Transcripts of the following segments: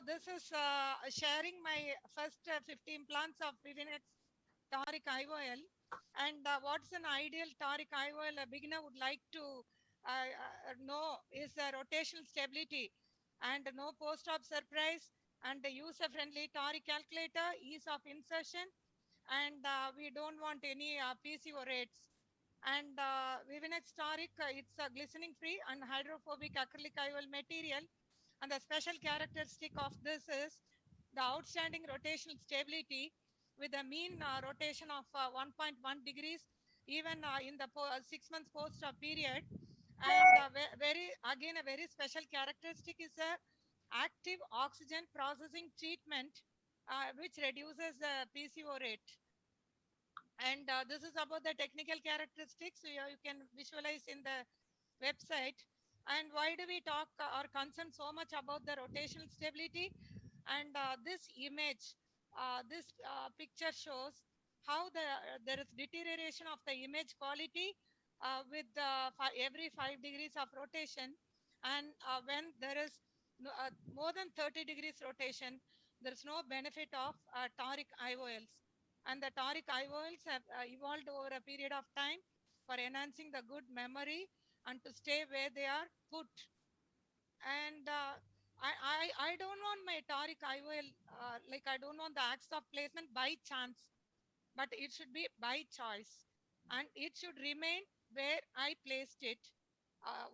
this is sharing my first 50 implants of Vivinex toric IOL. And what's an ideal toric IOL a beginner would like to know is the rotational stability and no post-op surprise and the user-friendly toric calculator, ease of insertion, and we don't want any PCO rates. And Vivinex toric, it's a glistening free and hydrophobic acrylic IOL material. And the special characteristic of this is the outstanding rotational stability with a mean rotation of 1.1 degrees even in the 6 months post period. And very again a very special characteristic is a active oxygen processing treatment which reduces the PCO rate. And this is about the technical characteristics you can visualize in the website. And why do we talk or concern so much about the rotational stability? And this image, this picture shows how there is deterioration of the image quality with every 5 degrees of rotation. And when there is more than 30 degrees rotation, there is no benefit of toric IOLs. And the toric IOLs have evolved over a period of time for enhancing the good memory and to stay where they are put. And I don't want my toric IOL, like I don't want the axis of placement by chance, but it should be by choice. And it should remain where I placed it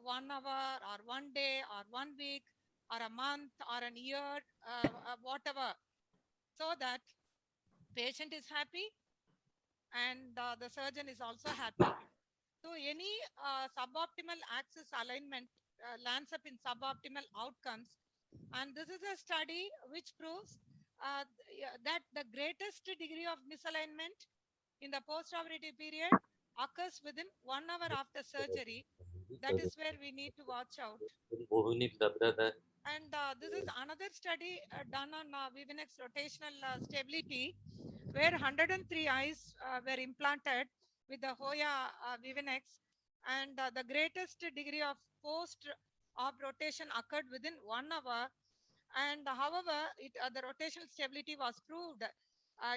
1 hour or 1 day or 1 week or a month or an year, whatever, so that patient is happy and the surgeon is also happy. So any suboptimal axis alignment lands up in suboptimal outcomes. And this is a study which proves that the greatest degree of misalignment in the postoperative period occurs within 1 hour after surgery. That is where we need to watch out. And this is another study done on Vivinex rotational stability, where 103 eyes were implanted with the Hoya Vivinex, and the greatest degree of post-op rotation occurred within 1 hour. And however, the rotational stability was proved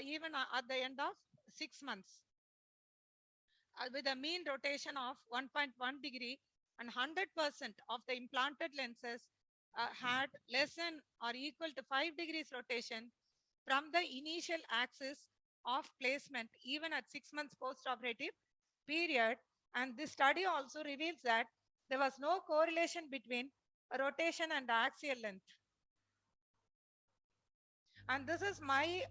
even at the end of 6 months with a mean rotation of 1.1 degree, and 100% of the implanted lenses had less than or equal to 5 degrees rotation from the initial axis of placement even at 6 months post-operative period. And this study also reveals that there was no correlation between rotation and axial length. And this is my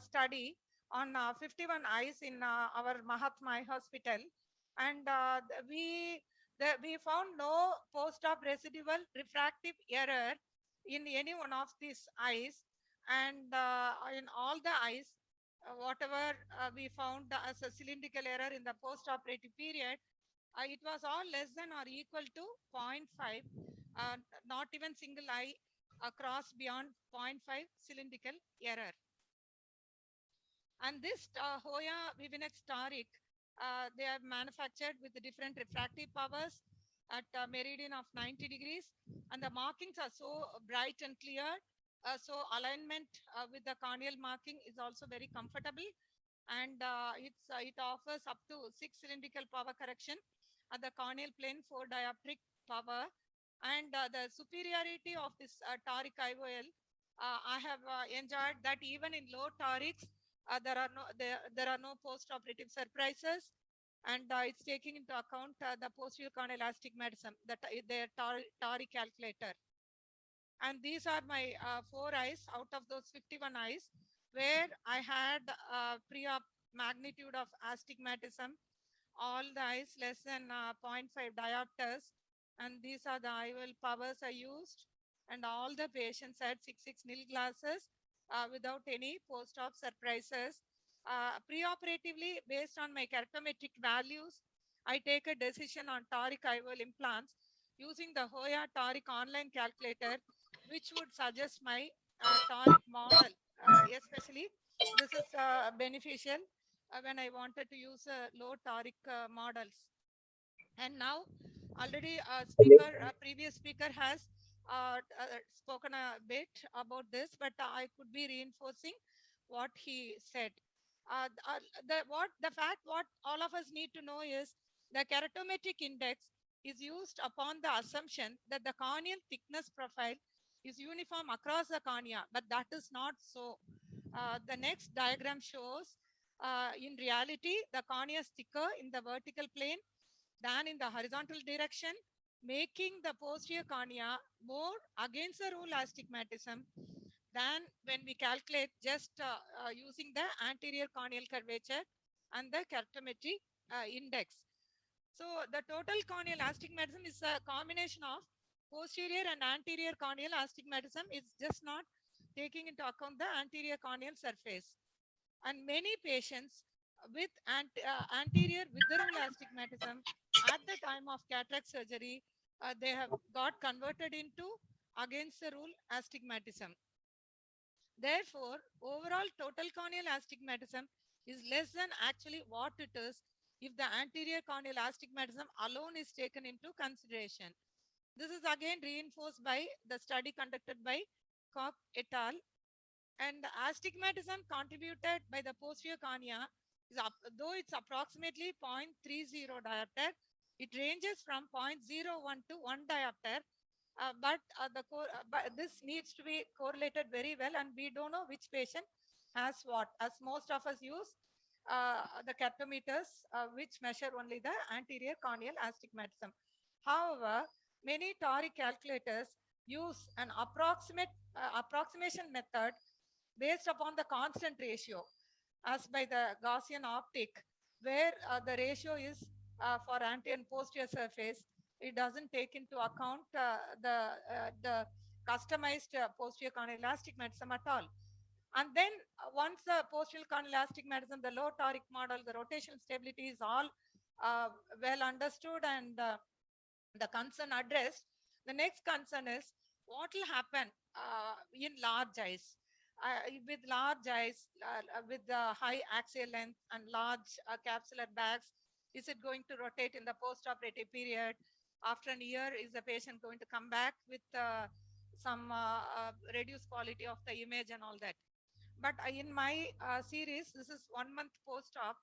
study on 51 eyes in our Mahatma Eye Hospital. And we found no post-op residual refractive error in any one of these eyes. And in all the eyes, whatever we found as a cylindrical error in the post-operative period, it was all less than or equal to zero 0.5, not even single eye across beyond 0.5 cylindrical error. And this Hoya Vivinex toric, they are manufactured with the different refractive powers at a meridian of 90 degrees. And the markings are so bright and clear. So alignment with the corneal marking is also very comfortable. And it offers up to 6 cylindrical power correction at the corneal plane, 4 dioptric power. And the superiority of this toric IOL, I have enjoyed that even in low torics, there are no post-operative surprises, and it's taking into account the posterior corneal astigmatism, their toric calculator. And these are my 4 eyes out of those 51 eyes where I had pre-op magnitude of astigmatism, all the eyes less than 0.5 diopters. And these are the IOL powers I used. And all the patients had 6 nil glasses without any post-op surprises. Preoperatively, based on my keratometric values, I take a decision on toric IOL implants using the Hoya toric online calculator, which would suggest my toric model. Especially, this is beneficial when I wanted to use low toric models. And now already a previous speaker has spoken a bit about this, but I could be reinforcing what he said. The fact what all of us need to know is the keratometric index is used upon the assumption that the corneal thickness profile is uniform across the cornea, but that is not so. The next diagram shows in reality the cornea is thicker in the vertical plane than in the horizontal direction, making the posterior cornea more against the rule astigmatism than when we calculate just using the anterior corneal curvature and the keratometry index. So the total corneal astigmatism is a combination of posterior and anterior corneal astigmatism. It's just not taking into account the anterior corneal surface. And many patients with anterior visceral astigmatism at the time of cataract surgery, they have got converted into against the rule astigmatism. Therefore, overall total corneal astigmatism is less than actually what it is if the anterior corneal astigmatism alone is taken into consideration. This is again reinforced by the study conducted by Koch et al. And the astigmatism contributed by the posterior cornea is though it's approximately 0.30 diopter, it ranges from 0.01 to 1 diopter. But this needs to be correlated very well, and we don't know which patient has what, as most of us use the keratometers, which measure only the anterior corneal astigmatism. However, many toric calculators use an approximation method based upon the constant ratio as by the Gaussian optic, where the ratio is for anterior and posterior surface. It doesn't take into account the customized posterior corneal astigmatism at all. And then once the posterior corneal astigmatism, the low toric model, the rotational stability is all well understood and the concern addressed, the next concern is what will happen in large eyes. With large eyes, with the high axial length and large capsular bags, is it going to rotate in the post-operative period? After a year, is the patient going to come back with some reduced quality of the image and all that? But in my series, this is 1 month post-op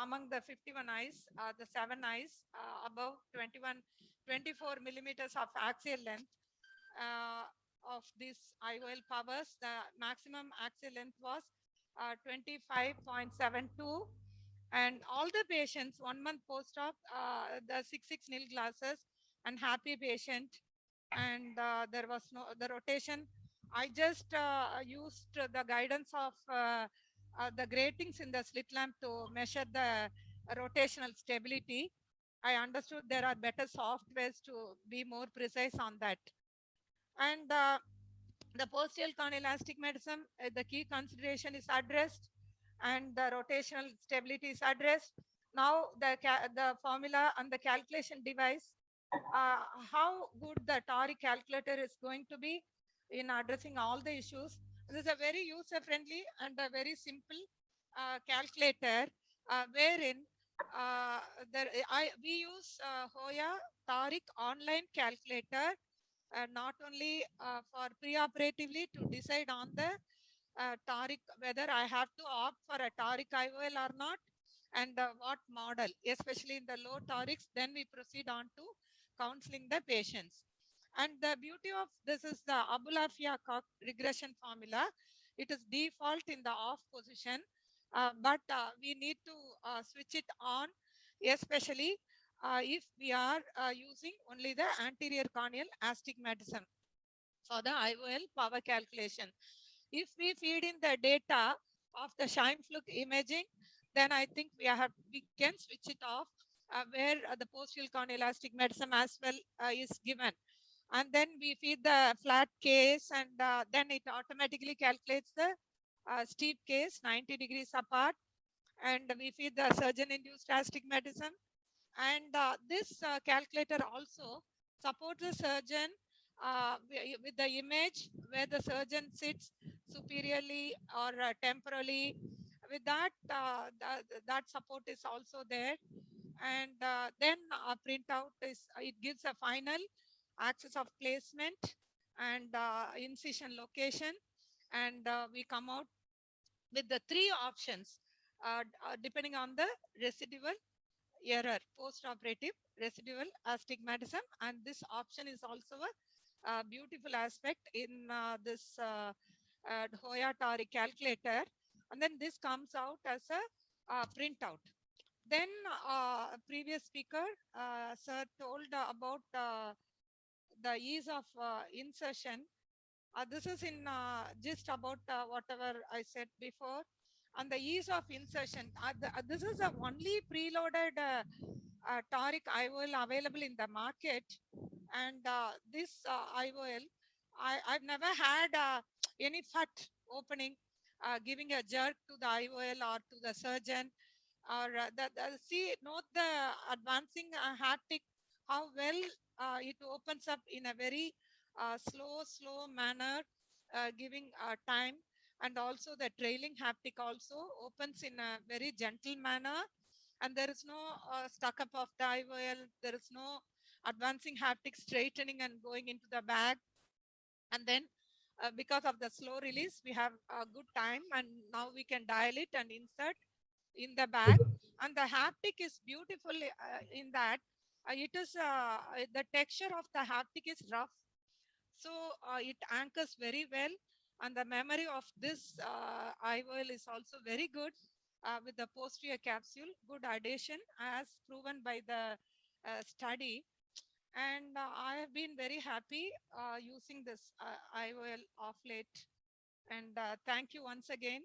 among the 51 eyes, the 7 eyes above 24 millimeters of axial length of this IOL powers. The maximum axial length was 25.72. And all the patients, 1 month post-op, the 6 nil glasses and happy patient. And there was no, the rotation. I just used the guidance of the gratings in the slit lamp to measure the rotational stability. I understood there are better softwares to be more precise on that. And the posterior corneal astigmatism, the key consideration is addressed and the rotational stability is addressed. Now the formula and the calculation device, how good the toric calculator is going to be in addressing all the issues. This is a very user-friendly and a very simple calculator wherein we use Hoya Toric online calculator not only for preoperatively to decide on the toric, whether I have to opt for a toric IOL or not, and what model, especially in the low torics, then we proceed on to counseling the patients. And the beauty of this is the Abulafia-Koch regression formula. It is default in the off position, but we need to switch it on, especially if we are using only the anterior corneal astigmatism for the IOL power calculation. If we feed in the data of the Scheimpflug imaging, then I think we can switch it off where the posterior corneal astigmatism as well is given. And then we feed the flat case, and then it automatically calculates the steep case 90 degrees apart. And we feed the surgeon-induced astigmatism. And this calculator also supports the surgeon with the image where the surgeon sits superiorly or temporally. With that, that support is also there. And then a printout is, it gives a final axis of placement and incision location, and we come out with the three options depending on the residual error, post-operative residual astigmatism, and this option is also a beautiful aspect in this Hoya Tori calculator, and then this comes out as a printout. Then previous speaker, sir, told about the ease of insertion. This is in just about whatever I said before. And the ease of insertion. This is the only preloaded toric IOL available in the market. And this IOL, I've never had any fat opening, giving a jerk to the IOL or to the surgeon, or see, note the advancing haptic, how well it opens up in a very slow manner, giving time, and also the trailing haptic also opens in a very gentle manner, and there is no stuck up of the IOL, there is no advancing haptic straightening and going into the bag, and then because of the slow release, we have a good time, and now we can dial it and insert in the bag, and the haptic is beautiful in that it is the texture of the haptic is rough, so it anchors very well, and the memory of this IOL is also very good with the posterior capsule, good adhesion as proven by the study, and I have been very happy using this IOL of late. And thank you once again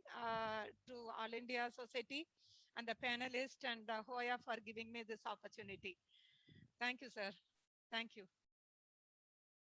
to All India Society and the panelists and Hoya for giving me this opportunity. Thank you, sir. Thank you.